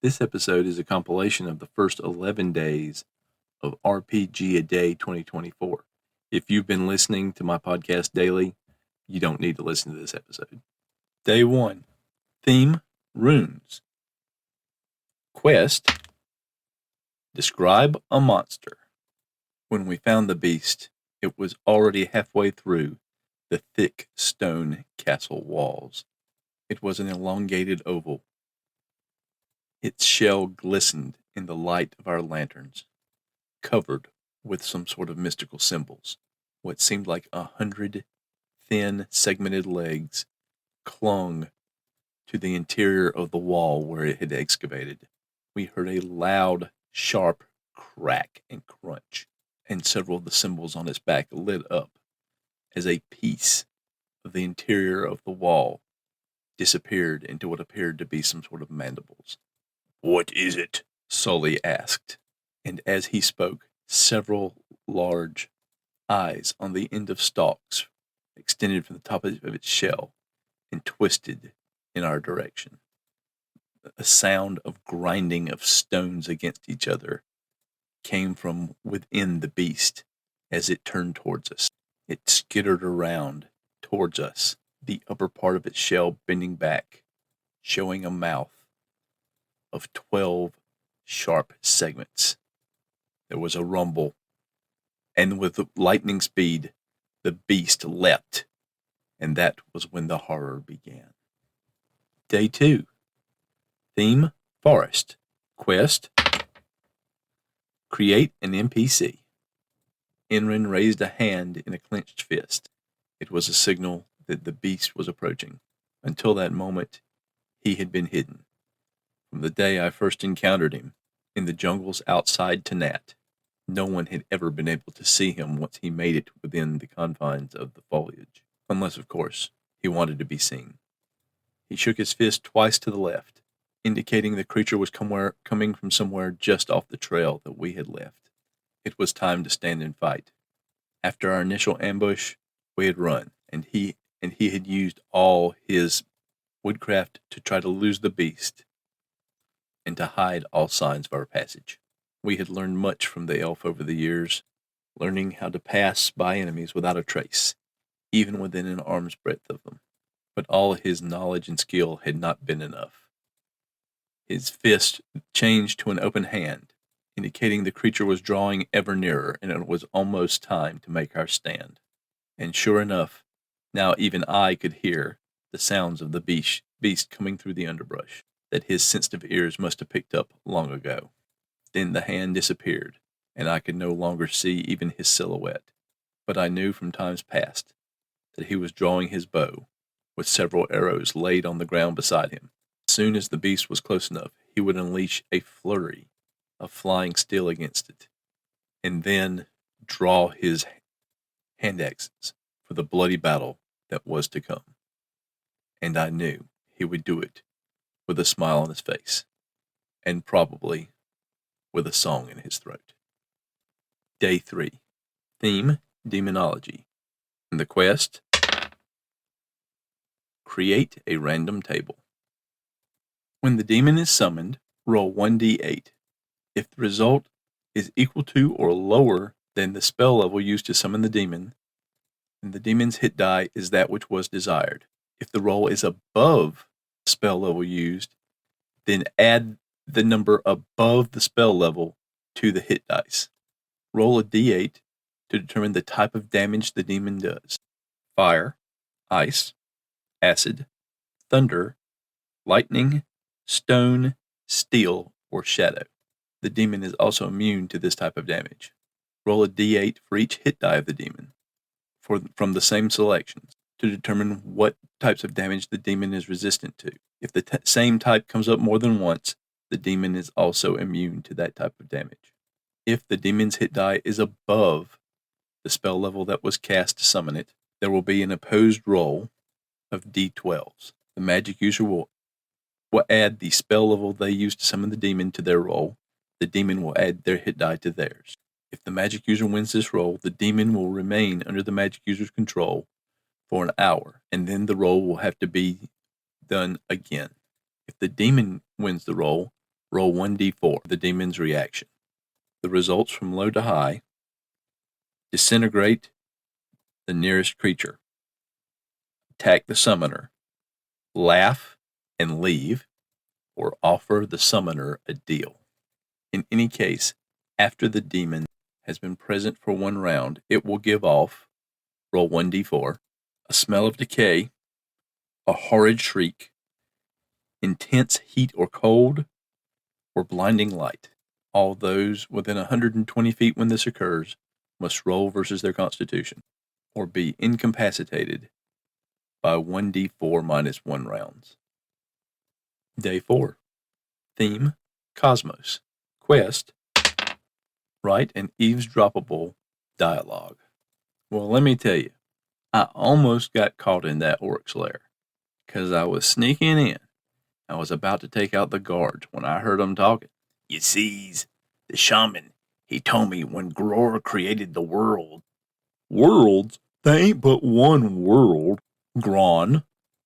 This episode is a compilation of the first 11 days of RPGaDay 2024. If you've been listening to my podcast daily, you don't need to listen to this episode. Day 1. Theme, Runes. Quest, Describe a monster. When we found the beast, it was already halfway through the thick stone castle walls. It was an elongated oval. Its shell glistened in the light of our lanterns, covered with some sort of mystical symbols. What seemed like 100 thin, segmented legs clung to the interior of the wall where it had excavated. We heard a loud, sharp crack and crunch, and several of the symbols on its back lit up as a piece of the interior of the wall disappeared into what appeared to be some sort of mandibles. "What is it?" Sully asked, and as he spoke, several large eyes on the end of stalks extended from the top of its shell and twisted in our direction. A sound of grinding of stones against each other came from within the beast as it turned towards us. It skittered around towards us, the upper part of its shell bending back, showing a mouth of 12 sharp segments. There was a rumble, and with lightning speed, the beast leapt, and that was when the horror began. Day 2. Theme, Forest. Quest, Create an NPC. Enrin raised a hand in a clenched fist. It was a signal that the beast was approaching. Until that moment, he had been hidden. From the day I first encountered him in the jungles outside Tanat, no one had ever been able to see him once he made it within the confines of the foliage, unless, of course, he wanted to be seen. He shook his fist twice to the left, indicating the creature was coming from somewhere just off the trail that we had left. It was time to stand and fight. After our initial ambush, we had run, and he had used all his woodcraft to try to lose the beast and to hide all signs of our passage. We had learned much from the elf over the years, learning how to pass by enemies without a trace, even within an arm's breadth of them. But all his knowledge and skill had not been enough. His fist changed to an open hand, indicating the creature was drawing ever nearer, and it was almost time to make our stand. And sure enough, now even I could hear the sounds of the beast coming through the underbrush that his sensitive ears must have picked up long ago. Then the hand disappeared, and I could no longer see even his silhouette. But I knew from times past that he was drawing his bow, with several arrows laid on the ground beside him. As soon as the beast was close enough, he would unleash a flurry of flying steel against it, and then draw his hand axes for the bloody battle that was to come. And I knew he would do it with a smile on his face, and probably with a song in his throat. Day 3. Theme, Demonology. And the quest, Create a random table. When the demon is summoned, roll 1d8. If the result is equal to or lower than the spell level used to summon the demon, then the demon's hit die is that which was desired. If the roll is above the spell level used, then add the number above the spell level to the hit dice. Roll a d8 to determine the type of damage the demon does: fire, ice, acid, thunder, lightning, stone, steel, or shadow. The demon is also immune to this type of damage. Roll a d8 for each hit die of the demon from the same selections to determine what types of damage the demon is resistant to. If the same type comes up more than once, the demon is also immune to that type of damage. If the demon's hit die is above the spell level that was cast to summon it, there will be an opposed roll of d12s. The magic user will add the spell level they used to summon the demon to their roll. The demon will add their hit die to theirs. If the magic user wins this roll, the demon will remain under the magic user's control for an hour, and then the roll will have to be done again. If the demon wins the roll, Roll 1d4, the demon's reaction. The results from low to high: disintegrate the nearest creature, attack the summoner, laugh and leave, or offer the summoner a deal. In any case, after the demon has been present for 1 round, it will give off, roll 1d4, a smell of decay, a horrid shriek, intense heat or cold, or blinding light. All those within 120 feet when this occurs must roll versus their constitution, or be incapacitated by 1d4 minus 1 rounds. Day 4. Theme: Cosmos. Quest: write an eavesdroppable dialogue. Well, let me tell you, I almost got caught in that orc's lair, 'cause I was sneaking in. I was about to take out the guards when I heard them talking. You sees, the shaman, he told me when Gror created the world. Worlds? There ain't but one world, Gron.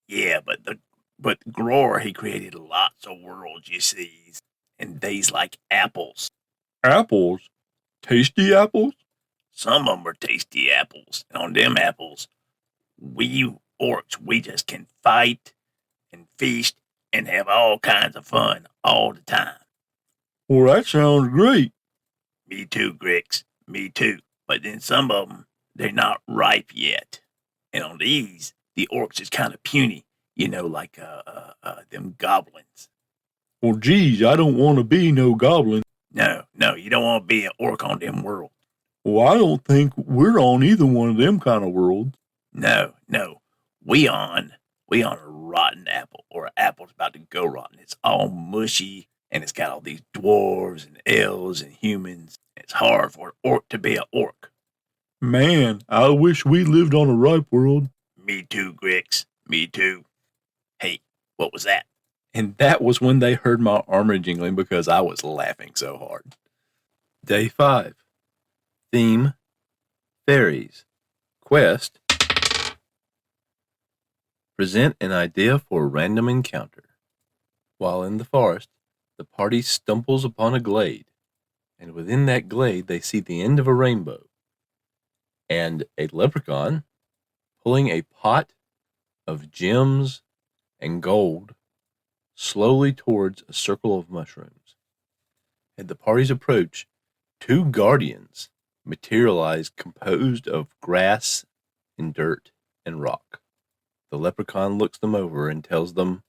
Yeah, but Gror, he created lots of worlds, you sees, and they's like apples. Apples? Tasty apples? Some of them are tasty apples, and on them apples, we orcs, we just can fight and feast and have all kinds of fun all the time. Well, that sounds great. Me too, Grix. Me too. But then some of them, they're not ripe yet. And on these, the orcs is kind of puny, like them goblins. Well, geez, I don't want to be no goblin. No, you don't want to be an orc on them worlds. Well, I don't think we're on either one of them kind of worlds. No, we on a rotten apple, or an apple's about to go rotten. It's all mushy, and it's got all these dwarves and elves and humans. It's hard for an orc to be an orc. Man, I wish we lived on a ripe world. Me too, Grix. Me too. Hey, what was that? And that was when they heard my armor jingling because I was laughing so hard. Day 5. Theme: Fairies. Quest: present an idea for a random encounter. While in the forest, the party stumbles upon a glade, and within that glade they see the end of a rainbow, and a leprechaun pulling a pot of gems and gold slowly towards a circle of mushrooms. At the party's approach, 2 guardians materialize composed of grass and dirt and rock. The leprechaun looks them over and tells them,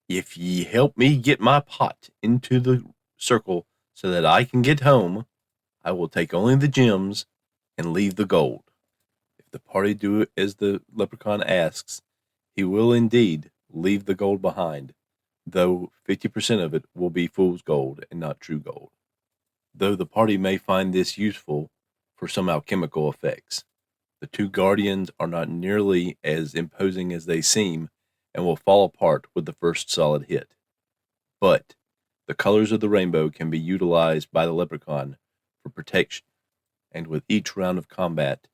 "If ye help me get my pot into the circle so that I can get home, I will take only the gems and leave the gold." If the party do it as the leprechaun asks, he will indeed leave the gold behind, though 50% of it will be fool's gold and not true gold. Though the party may find this useful for some alchemical effects, the 2 guardians are not nearly as imposing as they seem and will fall apart with the first solid hit. But the colors of the rainbow can be utilized by the leprechaun for protection, and with each round of combat,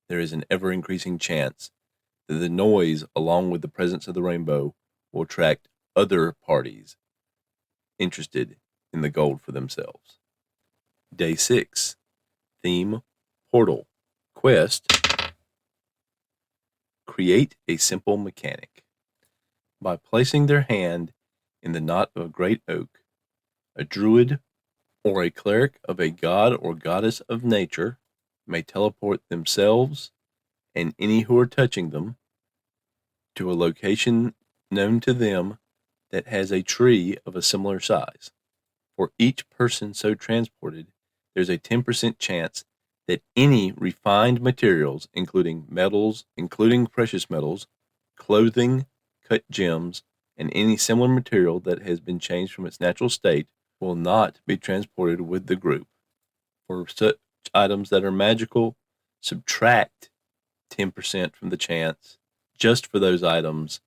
there is an ever-increasing chance that the noise, along with the presence of the rainbow, will attract other parties interested in the gold for themselves. Day 6. Theme: Portal. Quest: create a simple mechanic. By placing their hand in the knot of a great oak, a druid or a cleric of a god or goddess of nature may teleport themselves and any who are touching them to a location known to them that has a tree of a similar size. For each person so transported, there's a 10% chance that any refined materials, including metals, including precious metals, clothing, cut gems, and any similar material that has been changed from its natural state, will not be transported with the group. For such items that are magical, subtract 10% from the chance just for those items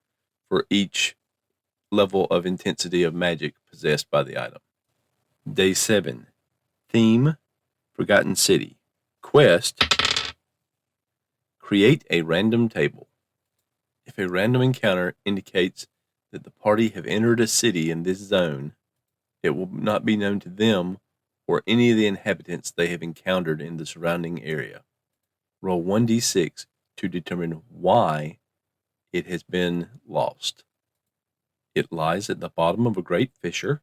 for each level of intensity of magic possessed by the item. Day 7. Theme: Forgotten City. Quest: create a random table. If a random encounter indicates that the party have entered a city in this zone, It will not be known to them or any of the inhabitants they have encountered in the surrounding area. Roll 1d6 to determine why it has been lost. It lies at the bottom of a great fissure.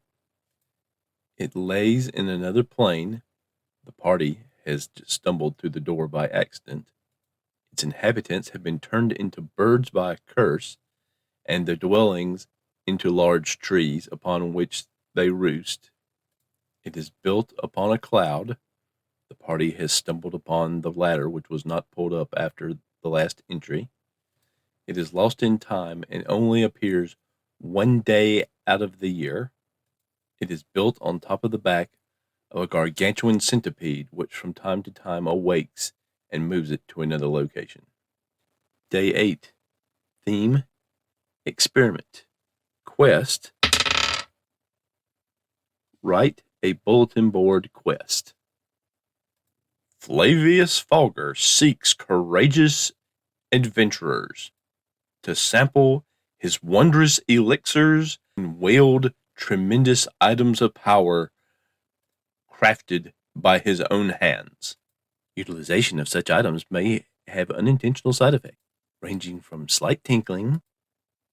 It lays in another plane. The party has stumbled through the door by accident. Its inhabitants have been turned into birds by a curse, and their dwellings into large trees upon which they roost. It is built upon a cloud. The party has stumbled upon the ladder, which was not pulled up after the last entry. It is lost in time and only appears one day out of the year. It is built on top of the back of a gargantuan centipede, which from time to time awakes and moves it to another location. Day 8. Theme: Experiment. Quest: Write a bulletin board quest. Flavius Fogger seeks courageous adventurers to sample his wondrous elixirs and wield tremendous items of power crafted by his own hands. Utilization of such items may have unintentional side effects, ranging from slight tinkling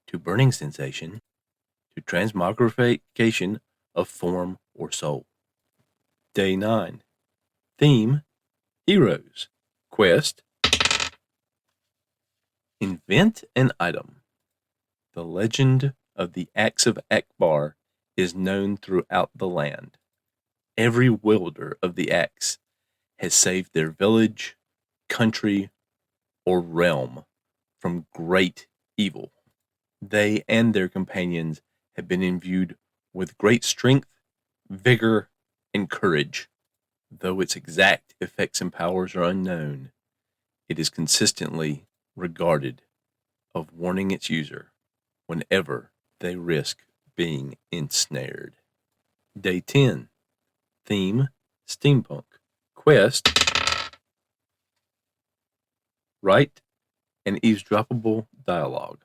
to burning sensation to transmogrification of form or soul. Day 9. Theme: Heroes. Quest: Invent an item. The legend of the Axe of Akbar is known throughout the land. Every wielder of the axe has saved their village, country, or realm from great evil. They and their companions have been imbued with great strength, vigor, and courage. Though its exact effects and powers are unknown, it is consistently regarded of warning its user whenever they risk being ensnared. Day 10. Theme: Steampunk. Quest: Write an eavesdroppable dialogue.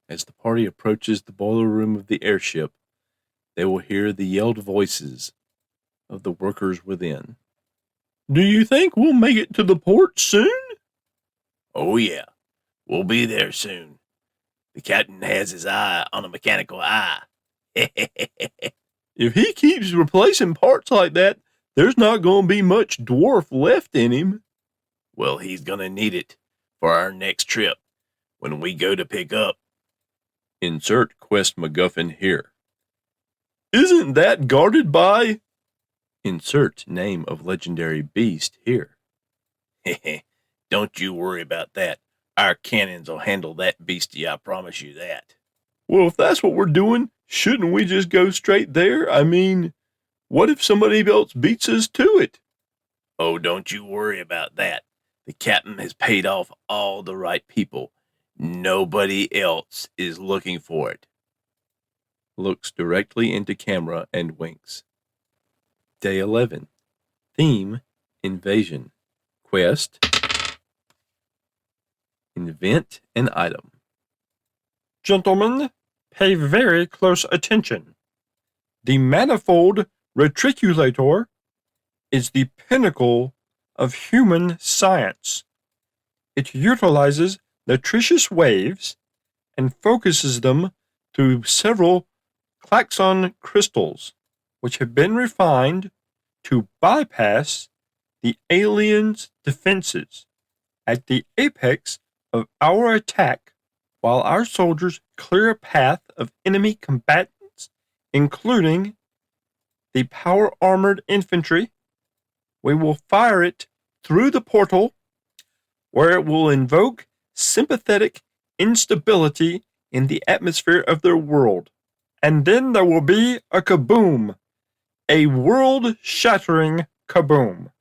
As the party approaches the boiler room of the airship, they will hear the yelled voices of the workers within. Do you think we'll make it to the port soon? Oh yeah, we'll be there soon. The captain has his eye on a mechanical eye. If he keeps replacing parts like that, there's not going to be much dwarf left in him. Well, he's going to need it for our next trip when we go to pick up. Insert quest MacGuffin here. Isn't that guarded by? Insert name of legendary beast here. Don't you worry about that. Our cannons will handle that beastie, I promise you that. Well, if that's what we're doing, shouldn't we just go straight there? I mean, what if somebody else beats us to it? Oh, don't you worry about that. The captain has paid off all the right people. Nobody else is looking for it. Looks directly into camera and winks. Day 11. Theme: Invasion. Quest: Invent an item. Gentlemen, pay very close attention. The manifold reticulator is the pinnacle of human science. It utilizes nutritious waves and focuses them through several klaxon crystals, which have been refined to bypass the aliens' defenses at the apex of our attack, while our soldiers clear a path of enemy combatants, including the power-armored infantry. We will fire it through the portal, where it will invoke sympathetic instability in the atmosphere of their world. And then there will be a kaboom, a world-shattering kaboom.